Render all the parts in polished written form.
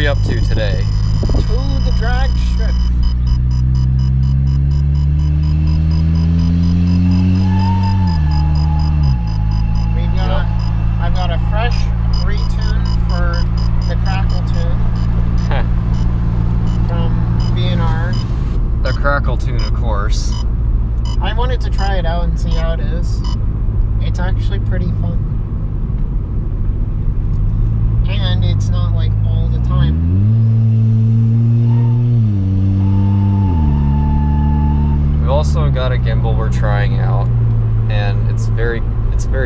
we up to today? To the drag strip. I've got a fresh retune for the Crackle Tune from BNR. The Crackle Tune, of course. I wanted to try it out and see how it is. It's actually pretty fun. And it's not like all the time. We've also got a gimbal we're trying out, and it's very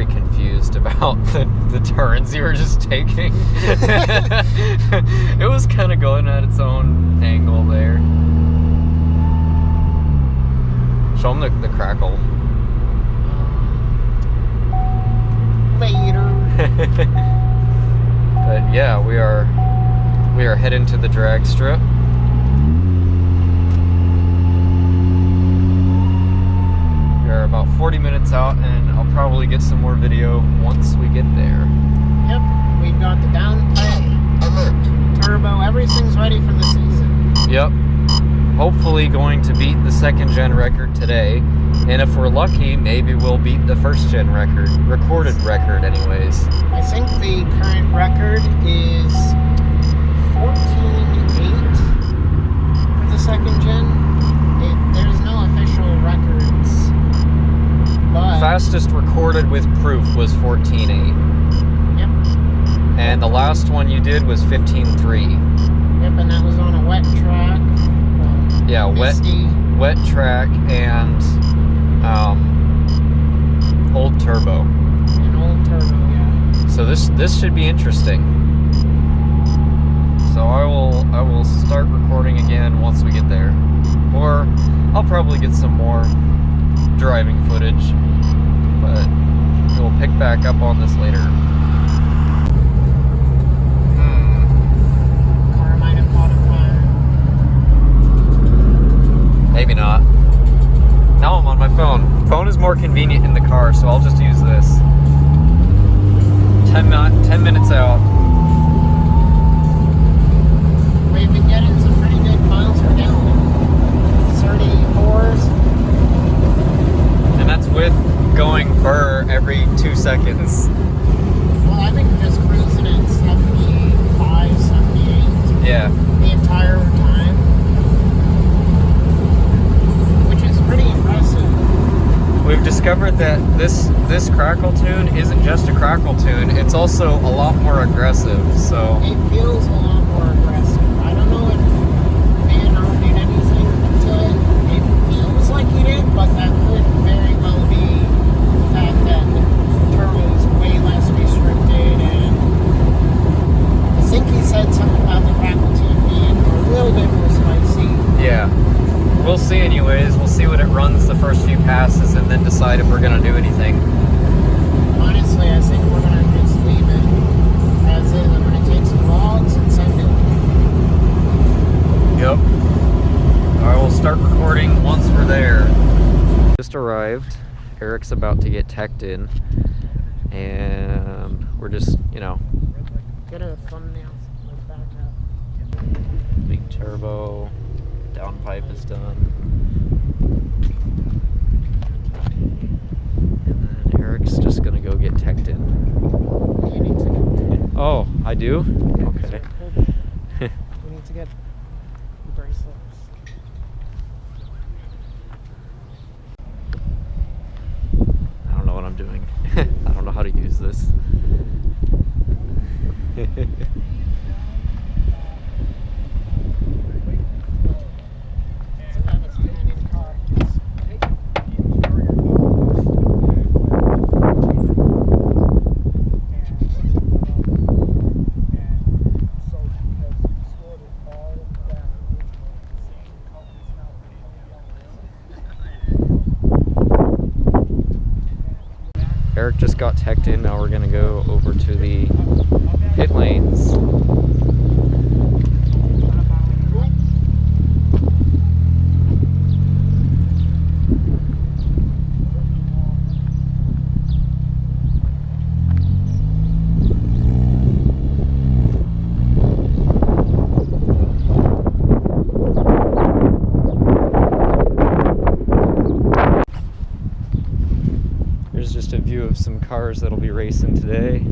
confused about the turns you were just taking. It was kind of going at its own angle there. Show them the crackle. Later. But yeah, we are heading to the drag strip. We're about 40 minutes out, and I'll probably get some more video once we get there. Yep, we've got the downpipe, turbo, everything's ready for the season. Yep. Hopefully going to beat the 2nd gen record today, and if we're lucky, maybe we'll beat the 1st gen record, recorded record anyways. I think the current record is 14.8 for the 2nd gen. There's no official records. But Fastest recorded with proof was 14.8. Yep. And the last one you did was 15.3. Yep, and that was on a wet track. Yeah, wet track and old turbo. An old turbo, yeah. So this should be interesting. So I will start recording again once we get there, or I'll probably get some more driving footage, but we'll pick back up on this later. Car might have caught a fire. Maybe not. Now I'm on my phone. Phone is more convenient in the car, so I'll just use this. 10 minutes out. We've been getting some pretty good miles per gallon. 34s. And that's with going burr every 2 seconds. Well, I think we're just cruising at 75, 78. Yeah. The entire time. Which is pretty impressive. We've discovered that this Crackle Tune isn't just a Crackle Tune, it's also a lot more aggressive, so... It feels a lot more aggressive. I don't know if BNR did anything to it. It feels like he did, but that could very well be the fact that the turbo is way less restricted, and I think he said something about the Crackle Tune being a little bit more spicy. Yeah. We'll see anyways. We'll see what it runs the first few passes and then decide if we're going to do anything. Honestly, I think we're going to just leave it as is. I'm going to take some logs and send it. Yep. I will start recording once we're there. Just arrived. Eric's about to get teched in. And we're just, Get a thumbnail back up. big turbo. Downpipe is done. And then Eric's just gonna go get teched in. You need to get... Oh, I do? Okay. We need to get the bracelets. I don't know what I'm doing. I don't know how to use this. Eric just got teched in. Now we're gonna go over to the pit lanes. cars that'll be racing today.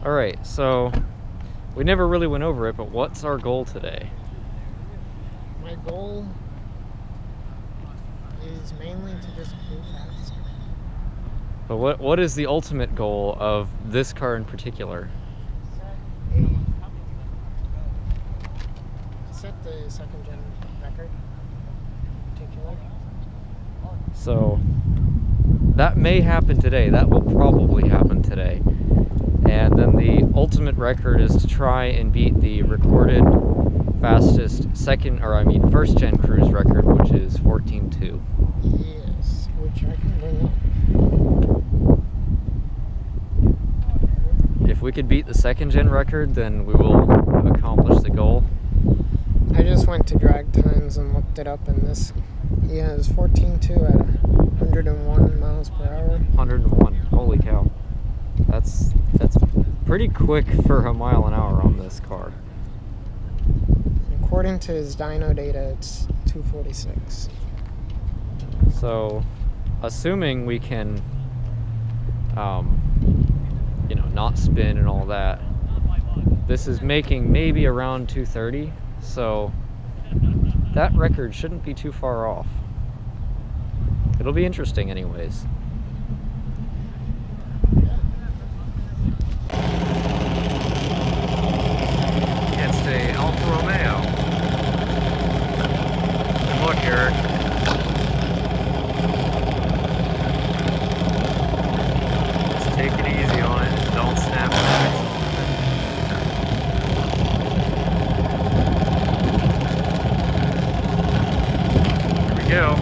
Alright, so we never really went over it, but what's our goal today? My goal is mainly to just go faster. But what is the ultimate goal of this car in particular? Set the second gen record in particular. So that may happen today. That will probably happen today. And then the ultimate record is to try and beat the recorded fastest first gen Cruze record, which is 14.2. Yes, which I can bring up. If we could beat the second gen record, then we will have accomplished the goal. I just went to drag times and looked it up, and this he has 14.2 at 101 miles per hour. 101. Holy cow. That's pretty quick for a mile an hour on this car. According to his dyno data, it's 246. So, assuming we can, not spin and all that, this is making maybe around 230. So, that record shouldn't be too far off. It'll be interesting anyways. Against a Alfa Romeo. And look, Eric. Just take it easy on it. Don't snap back. Here we go.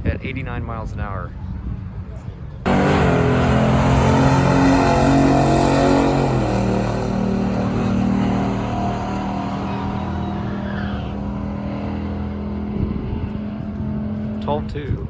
At 89 miles an hour. (12.2).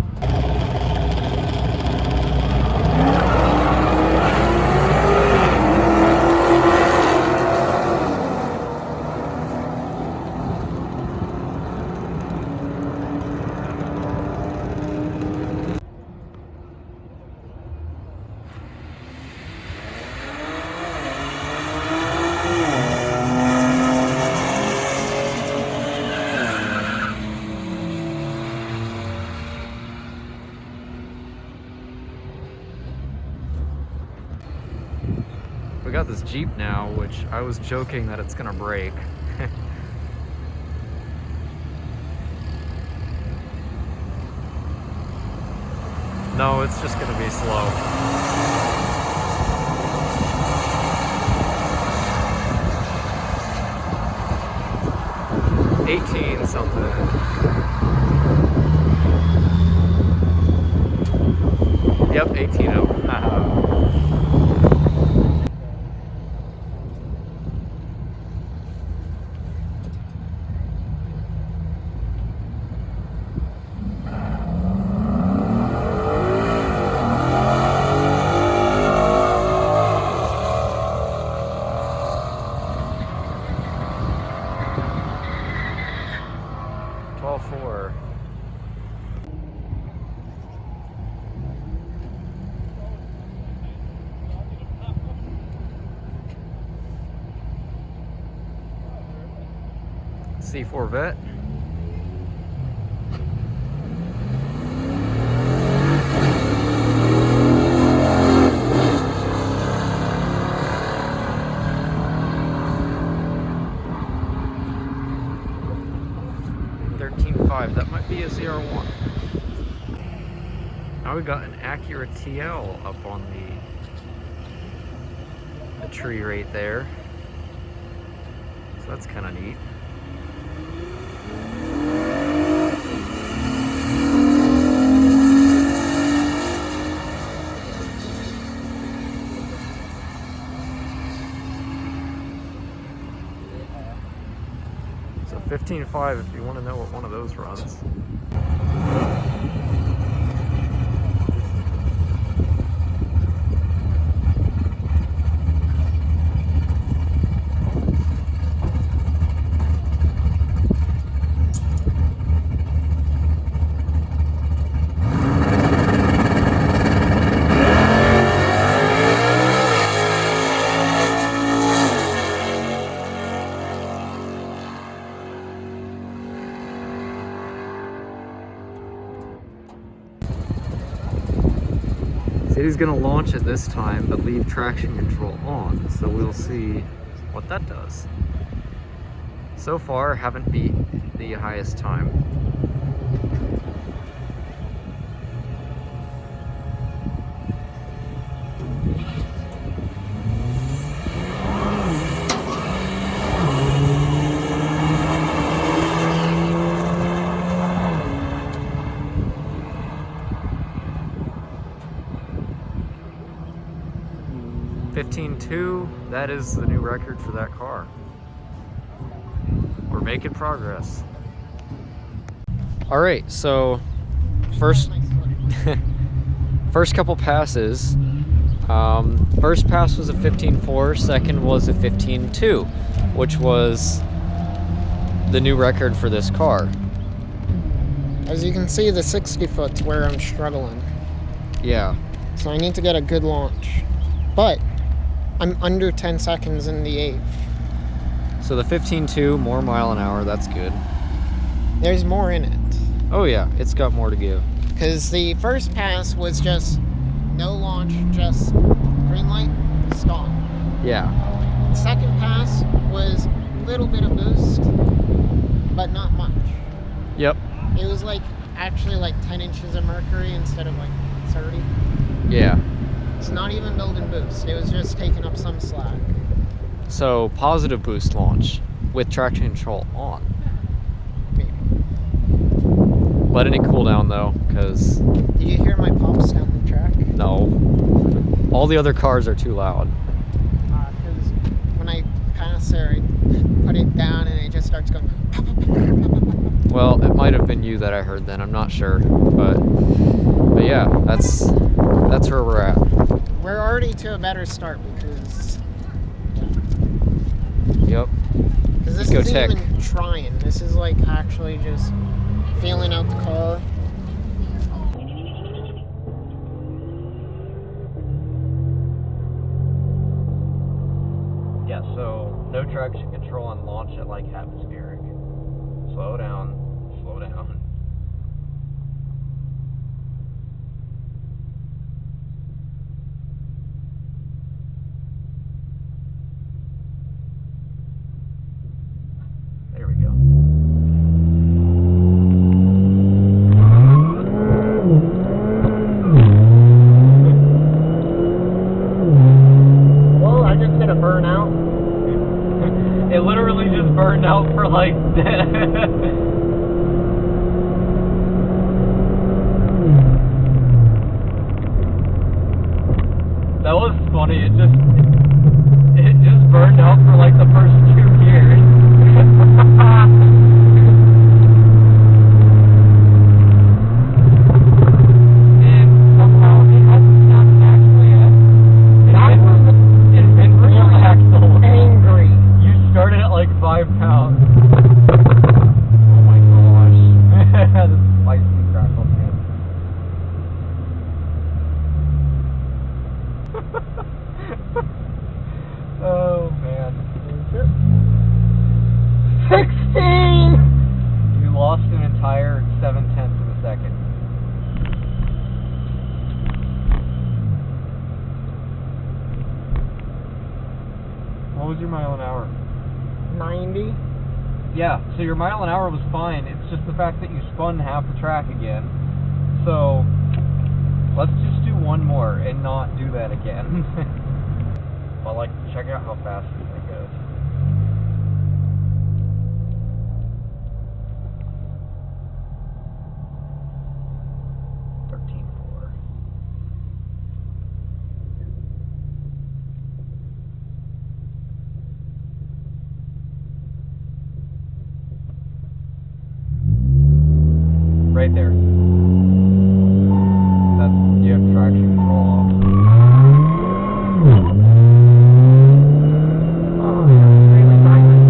We got this Jeep now, which I was joking that it's gonna break. No, it's just gonna be slow. $18 something. Yep, 18.0. C4 Vet. 13.5. That might be a ZR1. Now we got an Acura TL up on the tree right there. So that's kind of neat. So 15.5 if you want to know what one of those runs. He's going to launch it this time, but leave traction control on, so we'll see what that does. So far, haven't beat the highest time. .2, that is the new record for that car. We're making progress. All right, so first couple passes. First pass was a 15.4, second was a 15.2, which was the new record for this car. As you can see, the 60 foot's where I'm struggling. Yeah. So I need to get a good launch. But I'm under 10 seconds in the 8th. So the 15.2, more mile an hour, that's good. There's more in it. Oh yeah, it's got more to give. Because the first pass was just no launch, just green light, stop. Yeah. The second pass was a little bit of boost, but not much. Yep. It was like actually like 10 inches of mercury instead of like 30. Yeah. It's not even building boost. It was just taking up some slack. So positive boost launch with traction control on. Maybe. Letting it cool down though, because... Did you hear my pops down the track? No. All the other cars are too loud. Because when I pass there, I put it down and it just starts going... Pop, pop, pop, pop, pop, pop, pop. Well, it might have been you that I heard then. I'm not sure, but yeah, that's where we're at. We're already to a better start because... Yep. Because this isn't even trying. This is like actually just feeling out the car. Yeah, so no traction control on launch at like atmospheric. Slow down, slow down. There we go. Well, I just did a burnout. It literally just burned out for like... That was funny. It just burned out for like the first 2 years. And somehow it hasn't stopped actually yet. It's been real axle. Angry. You started at like 5 pounds. Oh my gosh. This is spicy crackle, man. Oh man. 16! You lost an entire 7/10 of a second. What was your mile an hour? 90. Yeah, so your mile an hour was fine. It's just the fact that you spun half the track again. So let's just do one more and not do that again. But like, check out how fast this thing goes. Right there. That's, you have traction control off. Oh, yeah, really vibrant.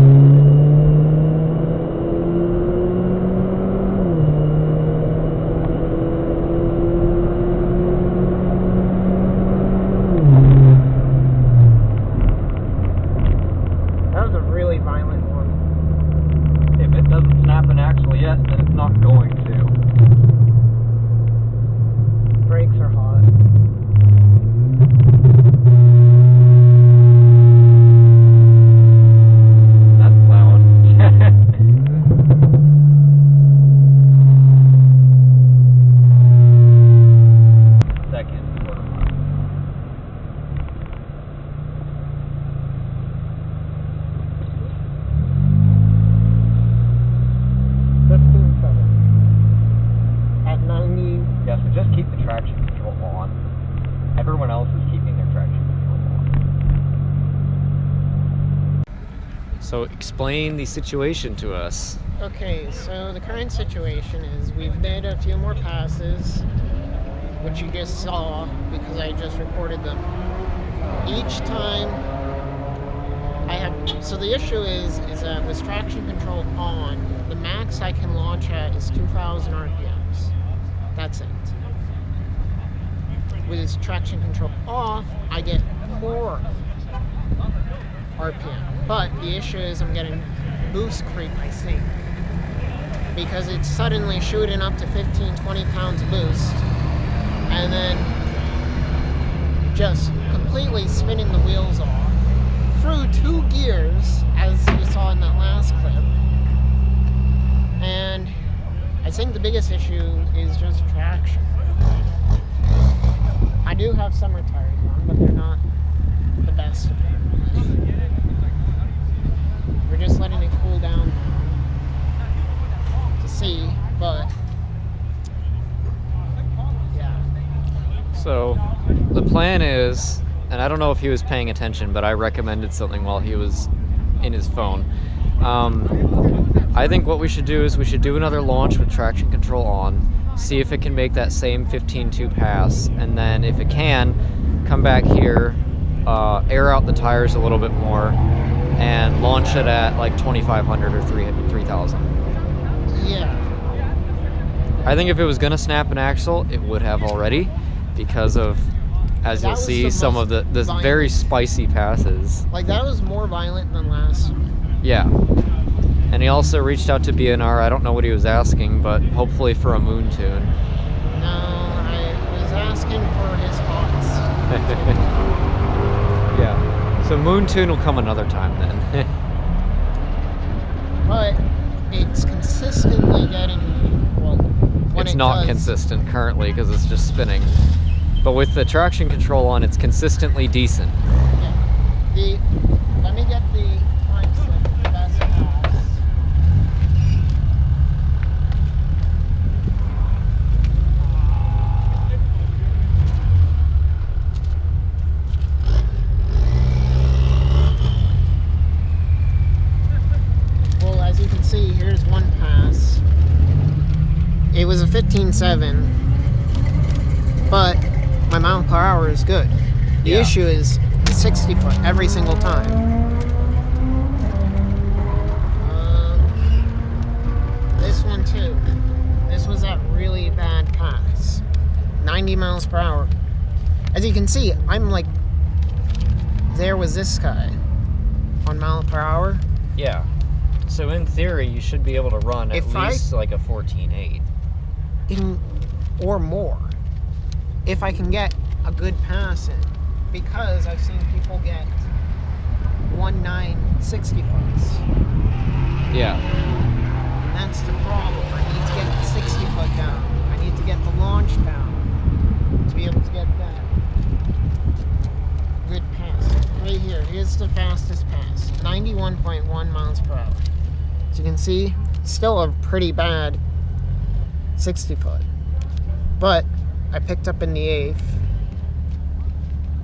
That was a really violent one. If it doesn't snap an axle yet, then it's not going to. Brakes are hot. That's loud. Second quarter mile. At 90. Yeah, so just keep the traction control on. Everyone else is keeping their traction control on. So explain the situation to us. Okay, so the current situation is we've made a few more passes, which you just saw because I just recorded them. Each time I have, so the issue is that with traction control on, the max I can launch at is 2,000 RPMs. That's it. With its traction control off, I get more RPM. But the issue is I'm getting boost creep, I think. Because it's suddenly shooting up to 15, 20 pounds of boost. And then just completely spinning the wheels off. Through 2 gears, as you saw in that last clip. And I think the biggest issue is just traction. I do have summer tires on, but they're not the best. We're just letting it cool down to see, but yeah. So the plan is, and I don't know if he was paying attention, but I recommended something while he was in his phone. I think what we should do is we should do another launch with traction control on, see if it can make that same 15.2 pass, and then if it can, come back here, air out the tires a little bit more, and launch it at like 2,500 or 3,000. Yeah. I think if it was going to snap an axle, it would have already, because of, as you'll see, some of the very spicy passes. Like, that was more violent than last time. Yeah. And he also reached out to BNR. I don't know what he was asking, but hopefully for a moon tune. No, I was asking for his thoughts. Yeah. So moon tune will come another time then. But it's consistently getting, well, when it's not consistent currently because it's just spinning. But with the traction control on, it's consistently decent. Yeah. Let me get the time slip of the best pass. Well, as you can see, here's one pass. It was a 15.7, but my mile per hour is good. The issue is 60 foot every single time. This one too. This was that really bad pass. 90 miles per hour. As you can see, I'm like, there was this guy on mile per hour. Yeah. So in theory, you should be able to run at least like a 14.8. Or more. If I can get a good pass in. Because I've seen people get 1.9 60 foots. Yeah. As you can see, still a pretty bad 60 foot. But I picked up in the 1/8,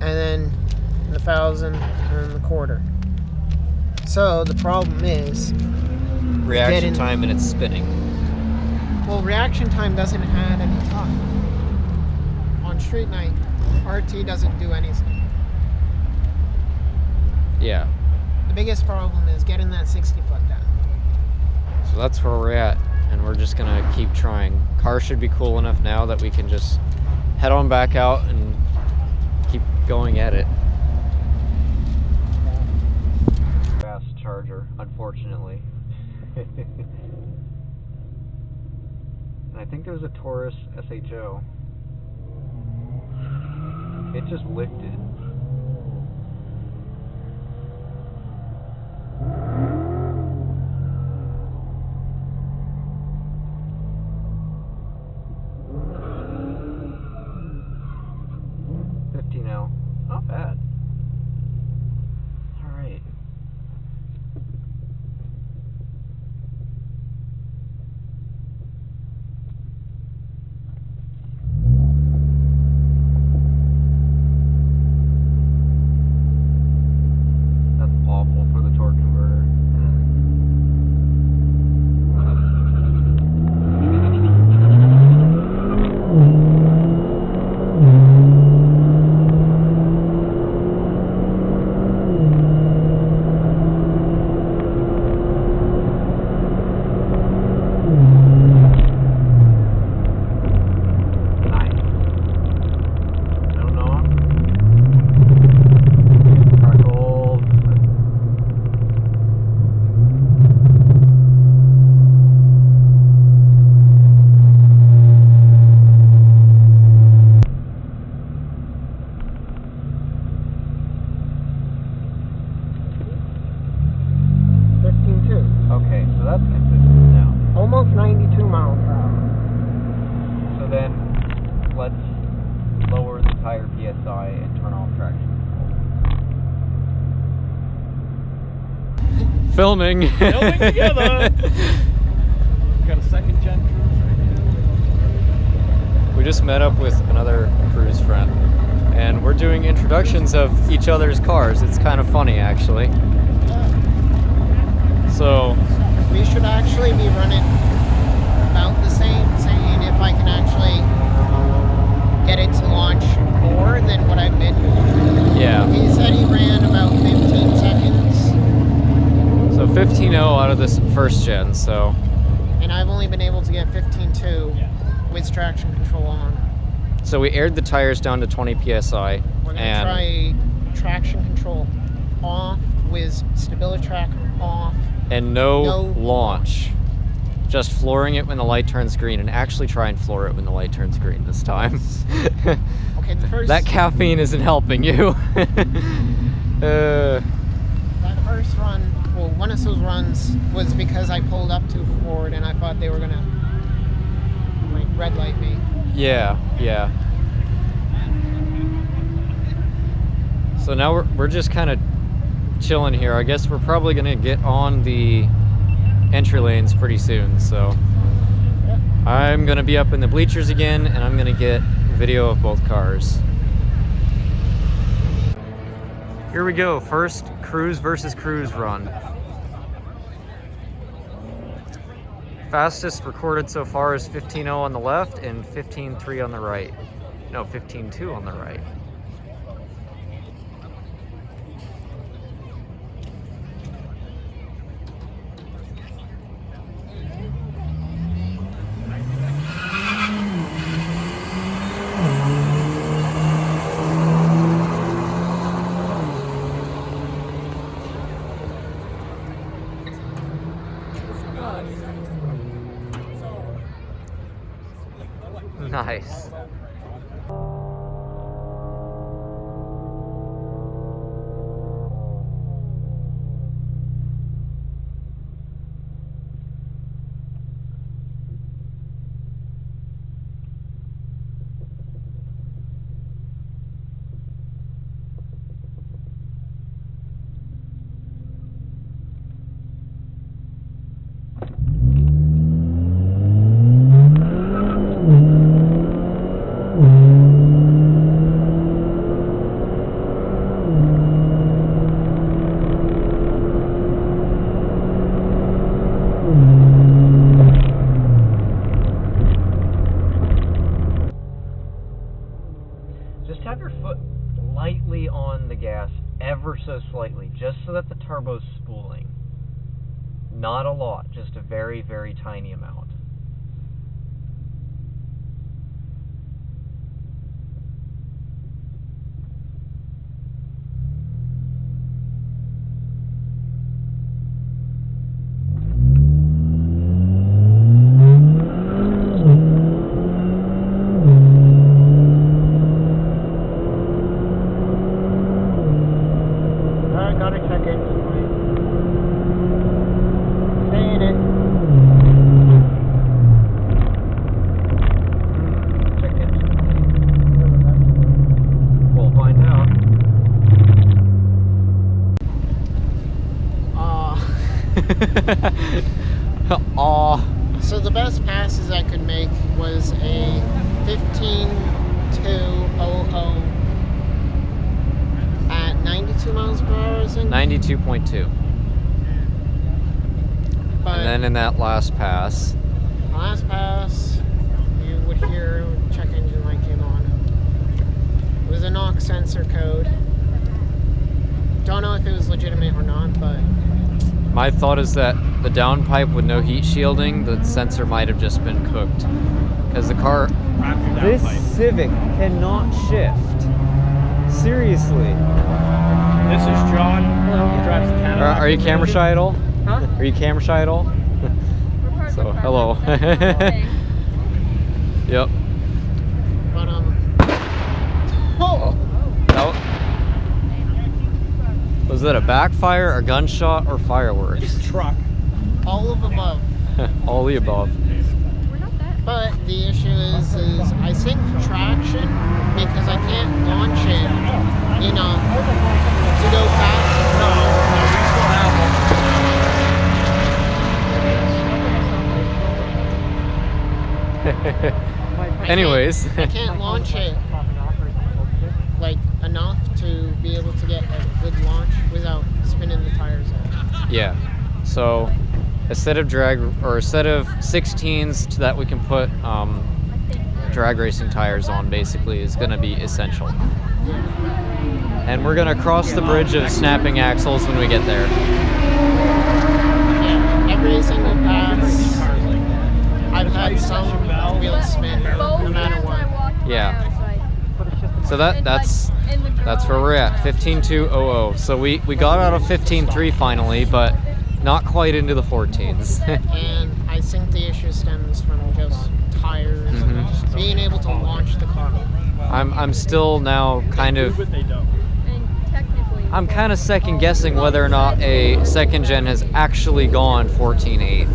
and then in the 1,000, and then the quarter. So the problem is reaction time and it's spinning. Well, reaction time doesn't add any time. On street night, RT doesn't do anything. Yeah. The biggest problem is getting that 60 foot down. So that's where we're at, and we're just gonna keep trying. Car should be cool enough now that we can just head on back out and keep going at it. Fast charger, unfortunately. And I think there was a Taurus SHO. It just lifted. Not bad. All right. That's awful for the torque converter. Okay, so that's consistent now. Almost 92 miles per hour. So then, let's lower the tire PSI and turn off traction control. Filming! Filming together! Got a second gen Cruze right here. We just met up with another Cruze friend, and we're doing introductions of each other's cars. It's kind of funny, actually. So we should actually be running about the same, saying if I can actually get it to launch more than what I've been. Yeah. He said he ran about 15 seconds. So 15.0 out of this first gen, so. And I've only been able to get 15.2 with traction control on. So we aired the tires down to 20 PSI. We're gonna try traction control off with stability tracker off. And no launch. Just flooring it when the light turns green, and actually try and floor it when the light turns green this time. Okay, the first... That caffeine isn't helping you. That first run, well, one of those runs was because I pulled up too forward and I thought they were gonna, like, red light me. Yeah, yeah. So now we're just kind of chilling here. I guess we're probably gonna get on the entry lanes pretty soon, so I'm gonna be up in the bleachers again, and I'm gonna get video of both cars. Here we go, first Cruze versus Cruze run. Fastest recorded so far is 15.0 on the left and 15.3 on the right. No, 15.2 on the right. Nice. turbo spooling. Not a lot, just a very, very tiny amount. So the best passes I could make was a 15.200 at 92 miles per hour, I think. 92.2. But And then in that last pass, you would hear check engine light came on. It was a knock sensor code. Don't know if it was legitimate or not, but my thought is that the downpipe with no heat shielding, the sensor might have just been cooked. Because the car... This Civic cannot shift. Seriously. This is John. He drives the Cadillac. Are you camera shy at all? Huh? Are you camera shy at all? So, hello. Yep. But oh, That was it a backfire, a gunshot, or fireworks? It's a truck. all of above. All the above. But the issue is I think traction, because I can't launch it enough to go fast. Anyways. I can't launch it like enough to be able to get like a good launch without spinning the tires out. Yeah. So a set of a set of 16s that we can put drag racing tires on basically is going to be essential. And we're going to cross the bridge of snapping axles when we get there. Yeah, every single pass I've had some wheel spin no matter what. Yeah. So that's where we're at, 15.200. So we got out of 15.3 finally, but not quite into the 14s. And I think the issue stems from just tires, being able to launch the car. I'm still now kind of second guessing whether or not a second gen has actually gone 14.8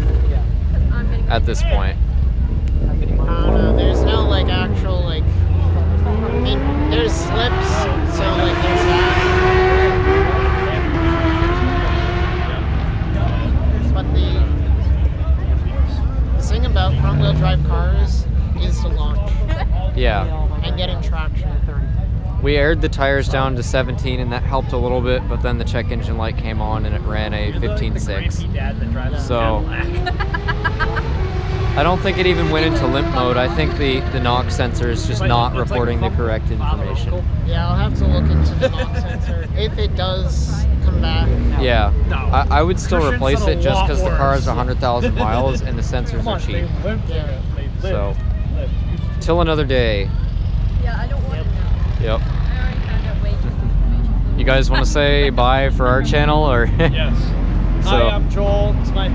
at this point. I don't know, there's no like actual like, I mean, there's slips, so like there's that. But the thing about front wheel drive cars is the launch. Yeah. And getting traction. We aired the tires down to 17 and that helped a little bit, but then the check engine light came on and it ran a 15.6. So I don't think it even went into limp mode. I think the knock sensor is just not reporting the correct information. Yeah, I'll have to look into the knock sensor. If it does come back. Yeah, I would still replace it just because the car has 100,000 miles and the sensors are cheap. Yeah. So, till another day. Yeah, I don't want to know. Yep. I already found out way too much information. You guys want to say bye for our channel, or? Yes. So, Hi, I'm Joel. It's my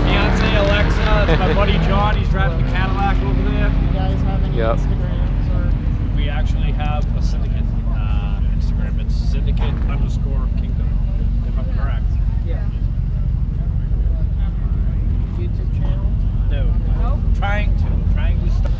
fiance Alexa. It's my buddy John. He's driving the Cadillac over there. You guys have any Instagrams or? We actually have a syndicate Instagram. It's syndicate_kingdom, if I'm correct. Yeah. YouTube channel? No. Nope. Trying to start.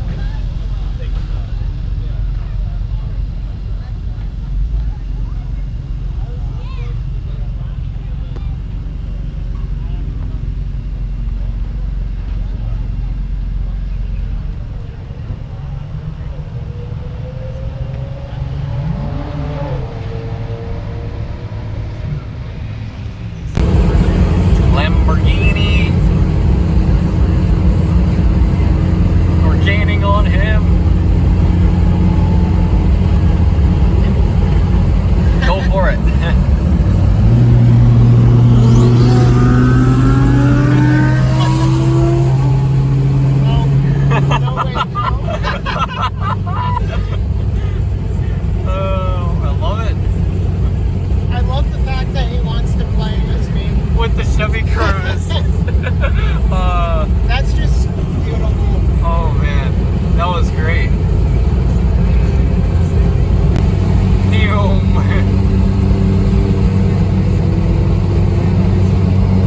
That's just beautiful. Oh man, that was great.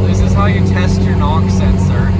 This is how you test your knock sensor.